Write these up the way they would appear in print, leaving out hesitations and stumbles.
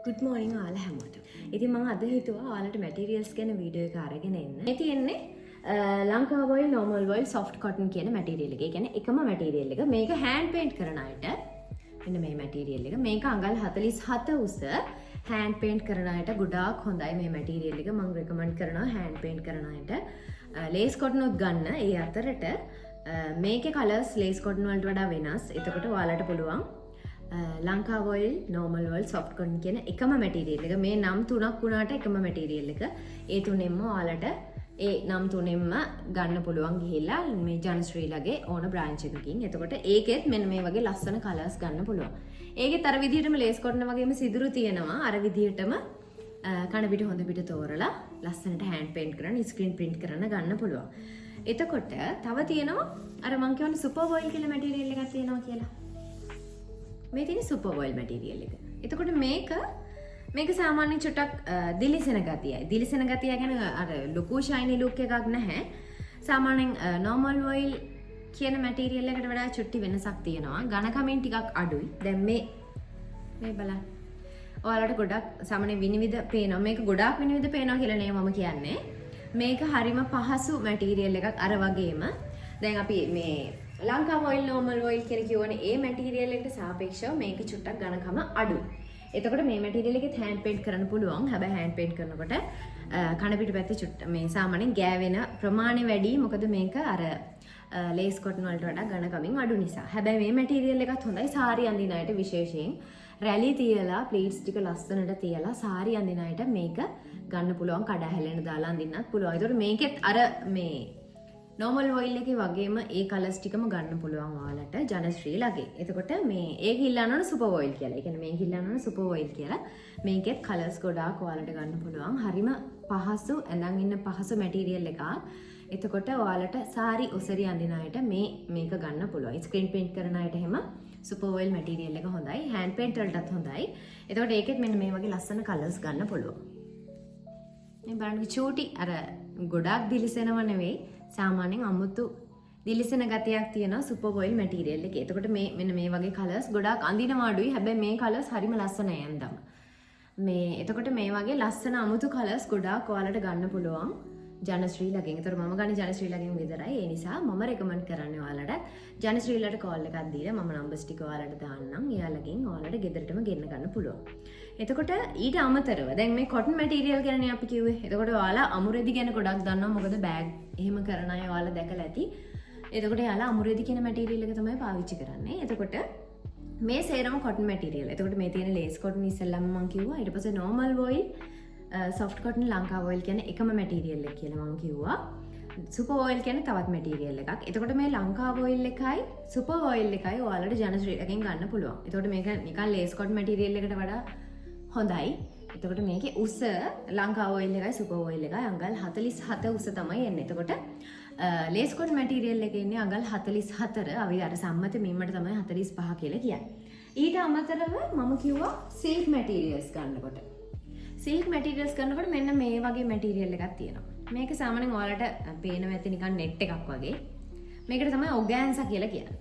good morning ඔයාලා හැමෝටම. ඉතින් මම අද හිතුවා ඔයාලට materials ගැන වීඩියෝ එක අරගෙන එන්න. මේ තියෙන්නේ ලංකා වොයිල් normal වොයිල් soft cotton කියන material එක. ඒ කියන්නේ එකම material එක. මේක hand paint කරන අයට මෙන්න මේ material එක. මේක අඟල් 47 උස hand paint කරන අයට ගොඩාක් හොඳයි මේ material එක. මම recommend කරනවා hand paint කරන අයට. lace cotton උත් ගන්න. ඒ අතරට මේකේ colors lace cotton වලට වඩා වෙනස්. එතකොට ඔයාලට පුළුවන් ලංකා වොයිල් normal වොයිල් soft cotton කියන එකම material එක. මේ නම් තුනක් වුණාට එකම material එක. ඒ තුනෙන්ම ඔයාලට ඒ නම් තුනෙන්ම ගන්න පුළුවන් ගිහිල්ලා මේ ජනශ්‍රීලගේ ඕන branch එකකින්. එතකොට ඒකෙත් මෙන්න මේ වගේ ලස්සන colors ගන්න පුළුවන්. ඒකෙත් අර විදිහටම lace cotton වගේම සිදුරු තියෙනවා. අර විදිහටම කන පිට හොඳ පිට තෝරලා ලස්සනට hand paint කරන screen print කරන ගන්න පුළුවන්. එතකොට තව තියෙනවා අර මං කියන්නේ super wool කියලා material එකක් තියෙනවා කියලා. මේ තියෙන super wool material එක. එතකොට මේක සාමාන්‍යයෙන් චුට්ටක් දිලිසෙන ගතියයි. දිලිසෙන ගතිය කියන්නේ අර ලොකු shiny look එකක් නැහැ. සාමාන්‍යයෙන් normal wool කියන material එකට වඩා චුට්ටි වෙනසක් තියෙනවා. ඝනකමින් ටිකක් අඩුයි. දැන් මේ බලන්න. ඔයාලට ගොඩක් සාමාන්‍යයෙන් විනිවිද පේනවා. මේක ගොඩාක් විනිවිද පේනවා කියලා නේ මම කියන්නේ. මේක හරිම පහසු material එකක්. අර වගේම දැන් අපි මේ ලංකා වොයිල් normal වොයිල් කියලා කියවනේ ඒ මැටීරියල් එකට සාපේක්ෂව මේක චුට්ටක් ඝනකම අඩුයි. එතකොට මේ මැටීරියල් එකෙත් hand paint කරන්න පුළුවන්. හැබැයි hand paint කරනකොට කන පිට පැත්තේ චුට්ට මේ සාමාන්‍යයෙන් ගෑවෙන ප්‍රමාණය වැඩි. මොකද මේක අර lace cotton වලට වඩා ඝනකමින් අඩු නිසා. හැබැයි මේ මැටීරියල් එකත් හොඳයි සාරි අඳින අයට විශේෂයෙන්. රැලි තියලා ප්ලීට්ස් ටික ලස්සනට තියලා සාරි අඳින අයට මේක ගන්න පුළුවන්. කඩ හැලෙන දාලා අඳින්නත් පුළුවන්. ඒතකොට මේකෙත් අර මේ normal wool එකේ වගේම ඒ colors ටිකම ගන්න පුළුවන් ඔයාලට ජනශ්‍රීලගේ. එතකොට මේ ඒක ඉල්ලනවන super wool කියලා. ඒ කියන්නේ මේක ඉල්ලනවන super wool කියලා. මේකෙත් colors ගොඩාක් ඔයාලට ගන්න පුළුවන්. හරිම පහසු ඇඳන් ඉන්න පහසු material එකක්. එතකොට ඔයාලට සාරි ඔසරි අඳින අයට මේක ගන්න පුළුවන්. screen print කරන අයට එහෙම super wool material එක හොඳයි. hand paint වලටත් හොඳයි. එතකොට ඒකෙත් මෙන්න මේ වගේ ලස්සන colors ගන්න පුළුවන්. මේ බලන්න චූටි අර ගොඩාක් දිලිසෙනව නෙවෙයි. සාමාන්‍යයෙන් අමුතු දිලිසෙන ගතියක් තියෙනවා super wool material එකේ. එතකොට මෙන්න මේ වගේ colors ගොඩාක් අඳිනව අඩුයි. හැබැයි මේ colors හරිම ලස්සනයි ඇඳම. එතකොට මේ වගේ ලස්සන අමුතු colors ගොඩාක් ඔයාලට ගන්න පුළුවන් ජනශ්‍රීලගෙන්. ඒතර මම ගන්නේ ජනශ්‍රීලගෙන් විතරයි. ඒ නිසා මම recommend කරන්නේ ඔයාලට ජනශ්‍රීලට call එකක් දීලා මම numbers ටික ඔයාලට දාන්නම්. එයාලගෙන් ඔයාලට ගෙදරටම ගෙන්න ගන්න පුළුවන්. එතකොට ඊට අමතරව දැන් මේ cotton material ගැනනේ අපි කිව්වේ. එතකොට ඔයාලා අමුරෙදි ගැන ගොඩක් දන්නවා. මොකද bag එහෙම කරන අය ඔයාලා දැකලා ඇති. එතකොට එයාලා අමුරෙදි කියන material එක තමයි පාවිච්චි කරන්නේ. එතකොට මේ සේරම cotton material. එතකොට මේ තියෙන lace cotton ඉස්සෙල්ලම මම කිව්වා. ඊට පස්සේ normal wool soft cotton Lanka wool කියන්නේ එකම material එක කියලා මම කිව්වා. super wool කියන්නේ තවත් material එකක්. එතකොට මේ ලංකා wool එකයි super wool එකයි ඔයාලට ජනශ්‍රීලගෙන් ගන්න පුළුවන්. එතකොට මේක නිකන් lace cotton material එකට වඩා හොඳයි. එතකොට මේකේ උස ලංකා wool එකයි super wool එකයි අඟල් 47 උස තමයි එන්නේ. එතකොට lace cotton material එකේ ඉන්නේ අඟල් 44. අපි අර සම්මත මිම්මට තමයි 45 කියලා කියන්නේ. ඊට අමතරව මම කිව්වා silk materials ගන්නකොට. silk materials ගන්නකොට මෙන්න මේ වගේ material එකක් තියෙනවා. මේක සාමාන්‍යයෙන් ඔයාලට පේනවා ඇති නිකන් net එකක් වගේ. මේකට තමයි organza කියලා කියන්නේ.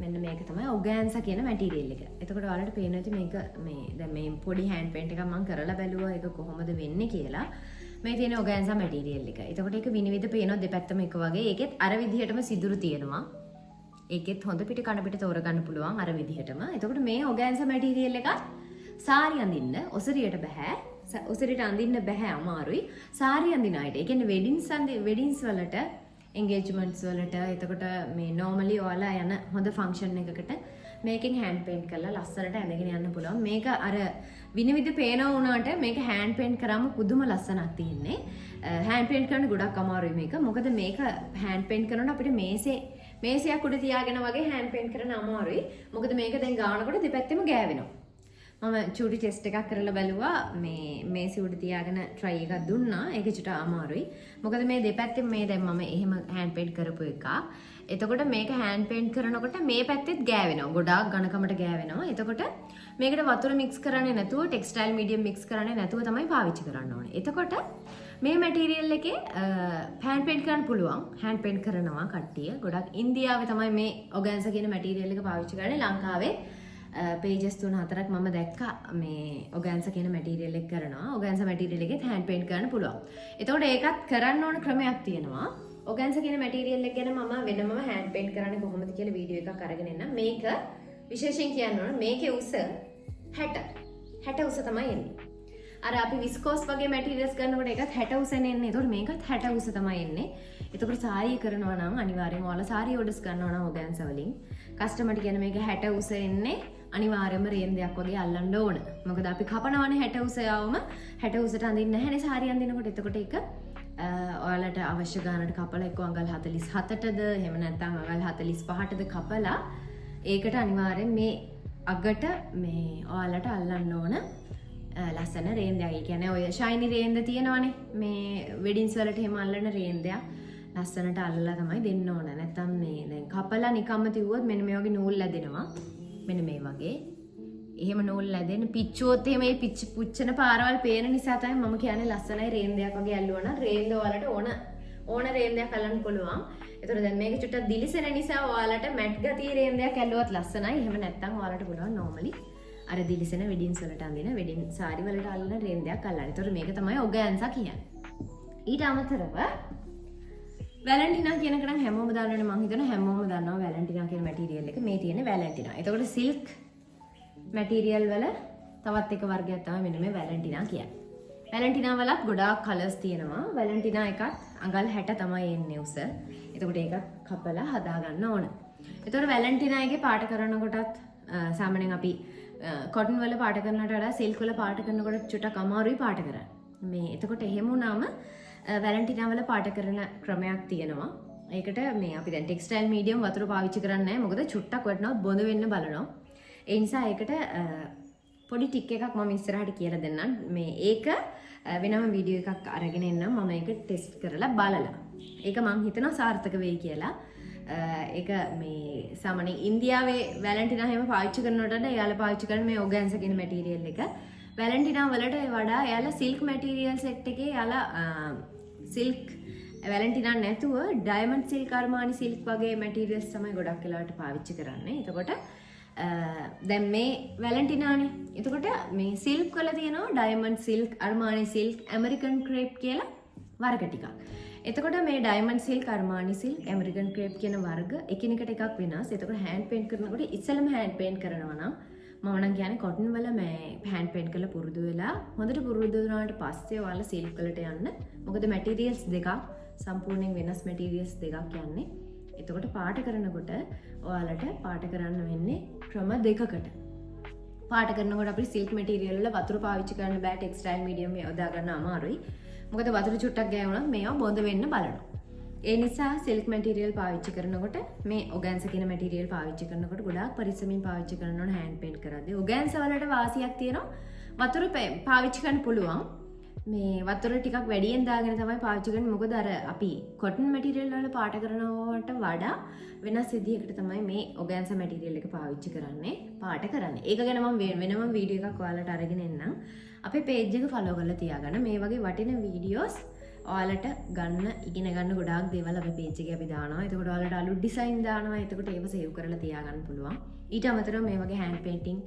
මෙන්න මේක තමයි organza කියන material එක. එතකොට ඔයාලට පේනවා ඇති මේක දැන් මේ පොඩි hand paint එකක් මම කරලා බැලුවා ඒක කොහොමද වෙන්නේ කියලා. මේ තියෙන organza material එක. එතකොට ඒක විනිවිද පේනවා දෙපැත්තම එක වගේ. ඒකෙත් අර විදිහටම සිදුරු තියෙනවා. ඒකෙත් හොඳ පිට කන පිට තෝරගන්න පුළුවන් අර විදිහටම. එතකොට මේ organza material එක සාරි අඳින්න ඔසරියට බෑ. ඔසරියට අඳින්න බෑ අමාරුයි. සාරි අඳින අයට. ඒ කියන්නේ weddings වලට engagements වලට එතකොට මේ normally ඔයාලා යන හොඳ function එකකට මේකෙන් hand paint කරලා ලස්සනට ඇඳගෙන යන්න පුළුවන්. මේක අර විනිවිද පේනවා වුණාට මේක hand paint කරාම පුදුම ලස්සනක් තියෙන්නේ. hand paint කරන්න ගොඩක් අමාරුයි මේක. මොකද මේක hand paint කරනකොට අපිට මේසයක් උඩ තියාගෙන වගේ hand paint කරන්න අමාරුයි. මොකද මේක දැන් ගානකොට දෙපැත්තෙම ගෑවෙනවා. මම චූටි ටෙස්ට් එකක් කරලා බැලුවා මේ මේසෙ උඩ තියාගෙන try එකක් දුන්නා. ඒක චුට අමාරුයි. මොකද මේ දෙපැත්තෙම මේ දැන් මම එහෙම hand paint කරපු එක. එතකොට මේක hand paint කරනකොට මේ පැත්තෙත් ගෑවෙනවා. ගොඩාක් ඝනකමට ගෑවෙනවා. එතකොට මේකට වතුර mix කරන්නේ නැතුව textile medium mix කරන්නේ නැතුව තමයි පාවිච්චි කරන්න ඕනේ. එතකොට මේ material එකේ hand paint කරන්න පුළුවන්. hand paint කරනවා කට්ටිය. ගොඩක් ඉන්දියාවේ තමයි මේ organza කියන material එක පාවිච්චි කරන්නේ. ලංකාවේ පේජස් 3-4ක් මම දැක්කා මේ ඔගැන්සා කියන මැටීරියල් එක කරනවා. ඔගැන්සා මැටීරියල් එකෙත් හෑන්ඩ් පේන්ට් කරන්න පුළුවන්. එතකොට ඒකත් කරන්න ඕන ක්‍රමයක් තියෙනවා. ඔගැන්සා කියන මැටීරියල් එක ගැන මම වෙනමම හෑන්ඩ් පේන්ට් කරන්නේ කොහොමද කියලා වීඩියෝ එකක් අරගෙන එන්න. මේක විශේෂයෙන් කියන්න ඕන මේකේ උස 60 උස තමයි එන්නේ. අර අපි විස්කෝස් වගේ මැටීරියල්ස් ගන්නකොට ඒකත් 60 උසනේ එන්නේ. ඒතකොට මේකත් 60 උස තමයි එන්නේ. එතකොට සාරිය කරනවා නම් අනිවාර්යෙන්ම ඔයාලා සාරිය ඕඩර්ස් කරනවා නම් ඔගැන්සා වලින් කස්ටමර්ට කියන මේක 60 උස එන්නේ අනිවාර්යයෙන්ම රේන්දයක් වගේ අල්ලන්න ඕන. මොකද අපි කපනවනේ 60 උස යවම 60 උසට අඳින්නේ නැහැනේ සාරිය අඳිනකොට. එතකොට ඒක ඔයාලට අවශ්‍ය ගානට කපලා එක්ක අඟල් 47ටද එහෙම නැත්නම් අඟල් 45ටද කපලා ඒකට අනිවාර්යෙන් මේ අගට මේ ඔයාලට අල්ලන්න ඕන ලස්සන රේන්දයක්. ඒ කියන්නේ ඔය ෂයිනි රේන්ද තියෙනවනේ මේ වෙඩින්ස් වලට එහෙම අල්ලන රේන්දයක් ලස්සනට අල්ලලා තමයි දෙන්න ඕන. නැත්නම් මේ දැන් කපලා නිකම්ම තියුවොත් මෙන්න මේ වගේ නූල් ඇදෙනවා. මෙන්න මේ වගේ. එහෙම නූල් ඇදෙන පිච්චුවොත් එහෙම මේ පුච්චන පාරවල් පේන නිසා තමයි මම කියන්නේ ලස්සනයි රේන්දයක් වගේ ඇල්ලුවා නම් රේන්ද ඔයාලට ඕන රේන්දයක් අල්ලන්න පුළුවන්. ඒතර දැන් මේක චුට්ටක් දිලිසෙන නිසා ඔයාලට මැට් ගතිය රේන්දයක් ඇල්ලුවත් ලස්සනයි. එහෙම නැත්නම් ඔයාලට පුළුවන් normally අර දිලිසෙන වෙඩින්ස් වලට අඳින වෙඩින් සාරි වලට අල්ලන රේන්දයක් අල්ලන්න. ඒතර මේක තමයි ඔගැන්සා කියන්නේ. ඊට අමතරව වැලන්ටිනා කියන එක නම් හැමෝම දන්නවනේ. මම හිතනවා හැමෝම දන්නවා වැලන්ටිනා කියන මැටීරියල් එක. මේ තියෙන්නේ වැලන්ටිනා. එතකොට සිල්ක් මැටීරියල් වල තවත් එක වර්ගයක් තමයි මෙන්න මේ වැලන්ටිනා කියන්නේ. වැලන්ටිනා වලත් ගොඩාක් කලර්ස් තියෙනවා. වැලන්ටිනා එකත් අඟල් 60 තමයි එන්නේ උස. එතකොට ඒක කපලා හදා ගන්න ඕන. එතකොට වැලන්ටිනා එකේ පාට කරනකොටත් සාමාන්‍යයෙන් අපි කොටන් වල පාට කරනට වඩා සිල්ක් වල පාට කරනකොට චුට්ටක් අමාරුයි පාට කරන්න. මේ එතකොට එහෙම වුණාම වැලන්ටිනා වල පාට කරන ක්‍රමයක් තියෙනවා. ඒකට මේ අපි දැන් ටෙක්ස්ටයිල් මීඩියම් වතුර පාවිච්චි කරන්නේ නැහැ. මොකද චුට්ටක් වටනවා බොඳ වෙන්න බලනවා. ඒ නිසා ඒකට පොඩි ටික් එකක් මම ඉස්සරහට කියලා දෙන්නම්. මේ ඒක වෙනම වීඩියෝ එකක් අරගෙන එන්නම්. මම ඒක ටෙස්ට් කරලා බලලා. ඒක මම හිතනවා සාර්ථක වෙයි කියලා. ඒක මේ සාමාන්‍යයෙන් ඉන්දියාවේ වැලන්ටිනා හැම පාවිච්චි කරනකොට එයාලා පාවිච්චි කරන මේ ඔගැන්සා කියන මැටීරියල් එක වැලන්ටිනා වලට වඩා එයාලා සිල්ක් මැටීරියල් සෙට් එකේ එයාලා සිල්ක් වැලන්ටිනා නැතුව ඩයමන්ඩ් සිල්ක් අර්මානි සිල්ක් වගේ මැටීරියල්ස් තමයි ගොඩක් වෙලාවට පාවිච්චි කරන්නේ. එතකොට දැන් මේ වැලන්ටිනානේ. එතකොට මේ සිල්ක් වල තියෙනවා ඩයමන්ඩ් සිල්ක් අර්මානි සිල්ක් ඇමරිකන් ක්‍රේප් කියලා වර්ග ටිකක්. එතකොට මේ ඩයමන්ඩ් සිල්ක් අර්මානි සිල්ක් ඇමරිකන් ක්‍රේප් කියන වර්ග එකිනෙකට එකක් වෙනස්. එතකොට හෑන්ඩ් පේන්ට් කරනකොට ඉස්සෙල්ලම හෑන්ඩ් පේන්ට් කරනවා නම් මම නම් කියන්නේ කොටන් වල මේ හෑන්ඩ් පේන්ට් කරලා පුරුදු වෙලා හොඳට පුරුදු වුණාට පස්සේ ඔයාලා සිල්ක් වලට යන්න. මොකද මැටීරියල්ස් දෙකක් සම්පූර්ණයෙන් වෙනස් මැටීරියල්ස් දෙකක් යන්නේ. එතකොට පාට කරනකොට ඔයාලට පාට කරන්න වෙන්නේ ක්‍රම දෙකකට. පාට කරනකොට අපිට සිල්ක් මැටීරියල් වල වතුර පාවිච්චි කරන්න බෑ. ටෙක්ස්ටයිල් මීඩියම් යොදා ගන්න අමාරුයි. මොකද වතුර චුට්ටක් ගෑවුනොත් මේවා බොඳ වෙන්න බලනවා. ඒ නිසා සිල්ක් මැටීරියල් පාවිච්චි කරනකොට මේ ඔගැන්සා කියන මැටීරියල් පාවිච්චි කරනකොට ගොඩාක් පරිස්සමින් පාවිච්චි කරන්න ඕන හෑන්ඩ් පේන්ට් කරද්දී. ඔගැන්සා වලට වාසියක් තියෙනවා. වතුර පාවිච්චි කරන්න පුළුවන්. මේ වතුර ටිකක් වැඩියෙන් දාගෙන තමයි පාවිච්චි කරන්නේ. මොකද අර අපි කොටන් මැටීරියල් වල පාට කරනවට වඩා වෙනස් විදිහකට තමයි මේ ඔගැන්සා මැටීරියල් එක පාවිච්චි කරන්නේ පාට කරන්නේ. ඒක ගැන මම වෙනම වීඩියෝ එකක් ඔයාලට අරගෙන එන්නම්. අපේ පේජ් එක ෆලෝ කරලා තියාගන්න. මේ වගේ වටින වීඩියෝස් ඔයාලට ගන්න ඉගෙන ගන්න ගොඩාක් දේවල් අපේ පේජ් එකේ අපි දානවා. එතකොට ඔයාලට අලුත් ඩිසයින් දානවා. එතකොට ඒව සේව් කරලා තියාගන්න පුළුවන්. ඊට අමතරව මේ වගේ හෑන්ඩ් පේන්ටිං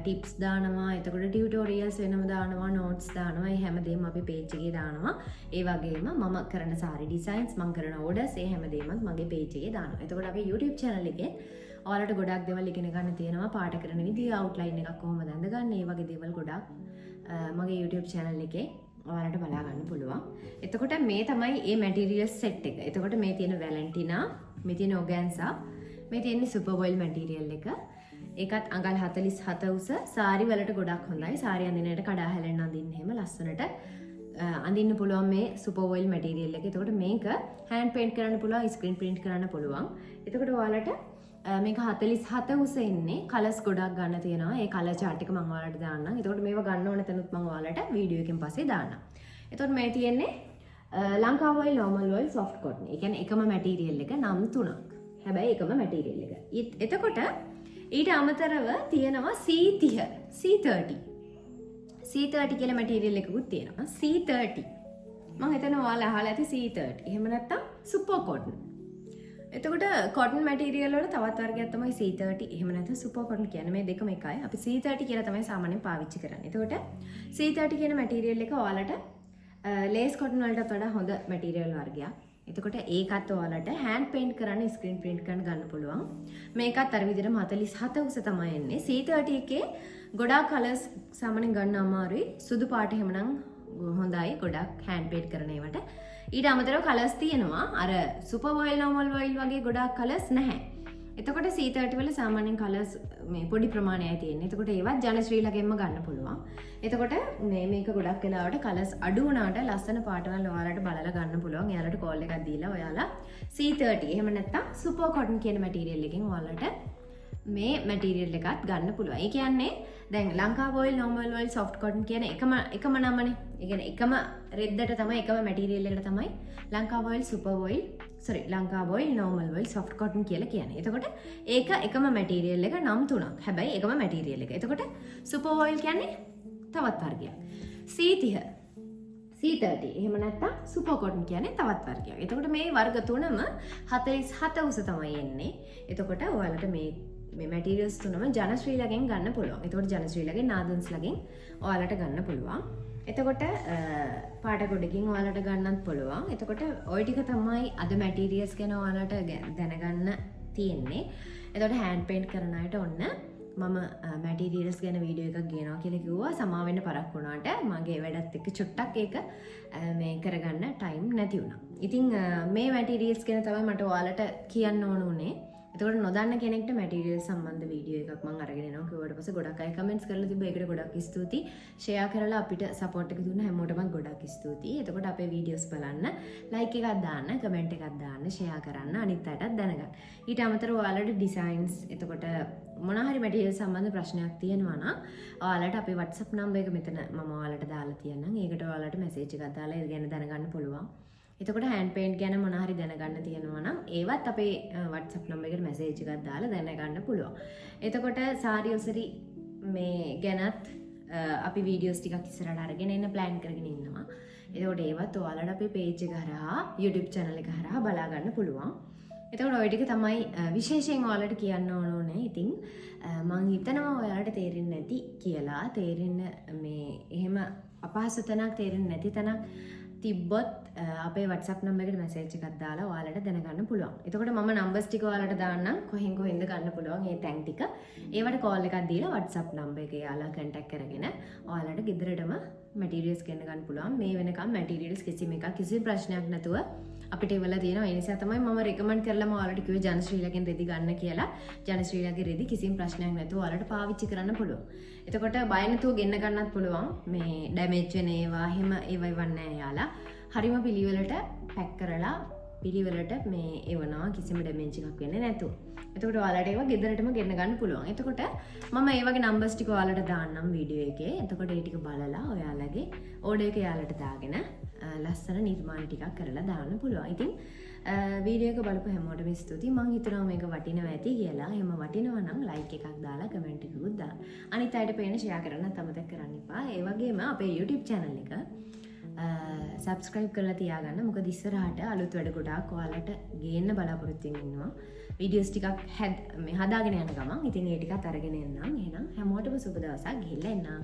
ටිප්ස් දානවා. එතකොට ටියුටෝරියල්ස් වෙනම දානවා, නෝට්ස් දානවා. මේ හැමදේම අපි පේජ් එකේ දානවා. ඒ වගේම මම කරන සාරි ඩිසයින්ස්, මම කරන ඕඩර්ස් ඒ හැමදේමත් මගේ පේජ් එකේ දානවා. එතකොට අපේ YouTube channel එකේ ඔයාලට ගොඩක් දේවල් ඉගෙන ගන්න තියෙනවා. පාට කරන විදිය, අවුට්ලයින් එකක් කොහොමද ඇඳගන්නේ, ඒ වගේ දේවල් ගොඩක් මගේ YouTube channel එකේ ඔයාලට බලා ගන්න පුළුවන්. එතකොට මේ තමයි මේ මැටීරියල් සෙට් එක. එතකොට මේ තියෙන වැලන්ටිනා, මේ තියෙන ඔගැන්සා, මේ තියෙන සුපර් වොයිල් මැටීරියල් එක. ඒකත් අඟල් 47 උස. සාරි වලට ගොඩක් හොඳයි. සාරි අඳිනකොට කඩා හැලෙන්න අඳින්න එහෙම ලස්සනට අඳින්න පුළුවන් මේ සුපර් වොයිල් මැටීරියල් එක. එතකොට මේක හෑන්ඩ් පේන්ට් කරන්න පුළුවන්, ස්ක්‍රීන් ප්‍රින්ට් කරන්න පුළුවන්. එතකොට ඔයාලට මේක 47 උස එන්නේ. කලර්ස් ගොඩක් ගන්න තියෙනවා. ඒ කලර් chart එක මම ඔයාලට දාන්නම්. එතකොට මේව ගන්න ඕන තැනුත් මම ඔයාලට වීඩියෝ එකෙන් පස්සේ දාන්නම්. එතකොට මේ තියෙන්නේ ලංකාව වොයිල්, normal වොයිල්, soft cotton. ඒ කියන්නේ එකම මැටීරියල් එක නම් 3ක්. හැබැයි එකම මැටීරියල් එක. එතකොට ඊට අමතරව තියෙනවා C30, C30. C30 කියලා මැටීරියල් එකකුත් තියෙනවා. C30. මම හිතනවා ඔයාලා අහලා ඇති C30. එහෙම නැත්නම් super cotton. එතකොට කොටන් මැටීරියල් වල තවත් වර්ගයක් තමයි C30 එහෙම නැත්නම් සුපර් කොටන් කියන්නේ මේ දෙකම එකයි. අපි C30 කියලා තමයි සාමාන්‍යයෙන් පාවිච්චි කරන්නේ. එතකොට C30 කියන මැටීරියල් එක ඔයාලට ලේස් කොටන් වලටත් වඩා හොඳ මැටීරියල් වර්ගයක්. එතකොට ඒකත් ඔයාලට හෑන්ඩ් පේන්ට් කරන්න ස්ක්‍රීන් ප්‍රින්ට් කරන්න ගන්න පුළුවන්. මේකත් අර විදිහටම 47 උස තමයි එන්නේ. C30 එකේ ගොඩාක් කලර්ස් සාමාන්‍යයෙන් ගන්න අමාරුයි. සුදු පාට එහෙමනම් හොඳයි ගොඩක් හෑන්ඩ් පේන්ට් කරන ඒවට. ඊට අමතරව කලර්ස් තියෙනවා. අර සුපර් වොයිල් නෝමල් වොයිල් වගේ ගොඩාක් කලර්ස් නැහැ. එතකොට C30 වල සාමාන්‍යයෙන් කලර්ස් මේ පොඩි ප්‍රමාණයයි තියෙන්නේ. එතකොට ඒවත් ජනශ්‍රීලගෙන්ම ගන්න පුළුවන්. එතකොට මේක ගොඩක් වෙලාවට කලර්ස් අඩු වුණාට ලස්සන පාටවල් ඔයාලට බලලා ගන්න පුළුවන්. එයාලට කෝල් එකක් දීලා ඔයාලා C30 එහෙම නැත්නම් සුපර් කොටන් කියන මැටීරියල් එකෙන් ඔයාලට මේ මැටීරියල් එකත් ගන්න පුළුවන්. ඒ කියන්නේ දැන් Lanka voile normal voile soft කොටන් කියන එකම නමනේ. ඒ කියන්නේ එකම රෙද්දට තමයි එකම මැටීරියල් එකට තමයි Lanka voile super voile Lanka voile normal voile soft cotton කියලා කියන්නේ. එතකොට ඒක එකම මැටීරියල් එක නම් තුනක්. හැබැයි එකම මැටීරියල් එක. එතකොට සුපර් වොයිල් කියන්නේ තවත් වර්ගයක්. C30 එහෙම නැත්නම් සුපර් කොටන් කියන්නේ තවත් වර්ගයක්. එතකොට මේ වර්ග තුනම 47 උස තමයි එන්නේ. එතකොට ඔයාලට මේ මැටීරියල්ස් තුනම ජනශ්‍රීලගෙන් ගන්න පුළුවන්. එතකොට ජනශ්‍රීලගෙන් නාදන්ස්ලගෙන් ඔයාලට ගන්න පුළුවන්. එතකොට පාට ගොඩකින් ඔයාලට ගන්නත් පුළුවන්. එතකොට ওই ටික තමයි අද මැටීරියල්ස් ගැන ඔයාලට දැනගන්න තියෙන්නේ. එතකොට හෑන්ඩ් පේන්ට් කරන අයට ඔන්න මම මැටීරියල්ස් ගැන වීඩියෝ එකක් ගේනවා කියලා කිව්වා. සමා වෙන්න පරක් වුණාට මගේ වැඩත් එක්ක චුට්ටක් ඒක මේ කරගන්න ටයිම් නැති වුණා. ඉතින් මේ මැටීරියල්ස් ගැන තමයි මට ඔයාලට කියන්න ඕන උනේ. එතකොට නොදන්න කෙනෙක්ට මැටීරියල් සම්බන්ධ වීඩියෝ එකක් මම අරගෙන එනවා. කිව්වට පස්සේ ගොඩක් අය කමෙන්ට්ස් කරලා තිබ්බා. ඒකට ගොඩක් ස්තුතියි. ෂෙයා කරලා අපිට සපෝට් එක දුන්න හැමෝටම ගොඩක් ස්තුතියි. එතකොට අපේ වීඩියෝස් බලන්න, ලයික් එකක් දාන්න, කමෙන්ට් එකක් දාන්න, ෂෙයා කරන්න, අනිත් අයටත් දැනගන්න. ඊට අමතරව ඔයාලට ඩිසයින්ස් එතකොට මොන හරි මැටීරියල් සම්බන්ධ ප්‍රශ්නයක් තියෙනවා නම් ඔයාලට අපේ WhatsApp නම්බර් එක මෙතන මම ඔයාලට දාලා තියෙනවා. ඒකට ඔයාලට මැසේජ් එකක් දාලා ඒ ගැන දැනගන්න පුළුවන්. එතකොට හෑන්ඩ් පේන්ට් ගැන මොන හරි දැනගන්න තියෙනවා නම් ඒවත් අපේ WhatsApp නම්බර් එකට මැසේජ් එකක් දාලා දැනගන්න පුළුවන්. එතකොට සාරි ඔසරි මේ ගැනත් අපි වීඩියෝස් ටිකක් ඉස්සරහට අරගෙන එන්න ප්ලෑන් කරගෙන ඉන්නවා. එතකොට ඒවත් ඔයාලට අපේ පේජ් එක හරහා YouTube channel එක හරහා බලා ගන්න පුළුවන්. එතකොට ඔය ටික තමයි විශේෂයෙන් ඔයාලට කියන්න ඕනේ. ඉතින් මම හිතනවා ඔයාලට තේරෙන්නේ නැති කියලා. තේරෙන්න මේ එහෙම අපහසු තැනක් තේරෙන්නේ නැති තැනක් තිබ්බොත් අපේ WhatsApp නම්බර් එකට මැසේජ් එකක් දාලා ඔයාලට දැනගන්න පුළුවන්. එතකොට මම නම්බර්ස් ටික ඔයාලට දාන්නම් කොහෙන්ද ගන්න පුළුවන් මේ තැන් ටික. ඒවට කෝල් එකක් දීලා WhatsApp නම්බර් එක යාලා කන්ටැක්ට් කරගෙන ඔයාලට ගෙදරටම මැටීරියල්ස් ගෙන්න ගන්න පුළුවන්. මේ වෙනකම් මැටීරියල්ස් කිසි ප්‍රශ්නයක් නැතුව අපිට ඉවලා තියෙනවා. ඒ නිසා තමයි මම රෙකමන්ඩ් කරලාම ඔයාලට කිව්වේ ජනශ්‍රීලගෙන් රෙදි ගන්න කියලා. ජනශ්‍රීලගේ රෙදි කිසිම ප්‍රශ්නයක් නැතුව ඔයාලට පාවිච්චි කරන්න පුළුවන්. එතකොට බය නැතුව ගෙන්න ගන්නත් පුළුවන්. මේ ඩැමේජ් වෙන ඒවා එහෙම ඒවන්නේ යාලා. හරිම පිළිවෙලට පැක් කරලා පිළිවෙලට මේ එවනවා කිසිම ඩැමේජ් එකක් වෙන්නේ නැතුව. එතකොට ඔයාලට ඒවා ගෙදරටම ගෙන්න ගන්න පුළුවන්. එතකොට මම ඒ වගේ නම්බර්ස් ටික ඔයාලට දාන්නම් වීඩියෝ එකේ. එතකොට ඒ ටික බලලා ඔයාලගේ ඕඩර් එක යාලට දාගෙන ලස්සන නිර්මාණ ටිකක් කරලා දාන්න පුළුවන්. ඉතින් වීඩියෝ එක බලපු හැමෝටම ස්තුතියි. මම හිතනවා මේක වටිනවා ඇති කියලා. එහෙම වටිනවා නම් ලයික් එකක් දාලා කමෙන්ට් එකකුත් දාන්න. අනිත් අයට පේන ෂෙයා කරන්නත් අමතක කරන්න එපා. ඒ වගේම අපේ YouTube channel එක සබස්ක්‍රයිබ් කරලා තියාගන්න. මොකද ඉස්සරහට අලුත් වැඩ ගොඩාක් ඔයාලට ගේන්න බලාපොරොත්තු වෙනවා. වීඩියෝස් ටිකක් හදාගෙන යන ගමන් ඉතින් ඒ ටිකත් අරගෙන එන්නම්. එහෙනම් හැමෝටම සුබ දවසක් ගිහිල්ලා එන්නම්.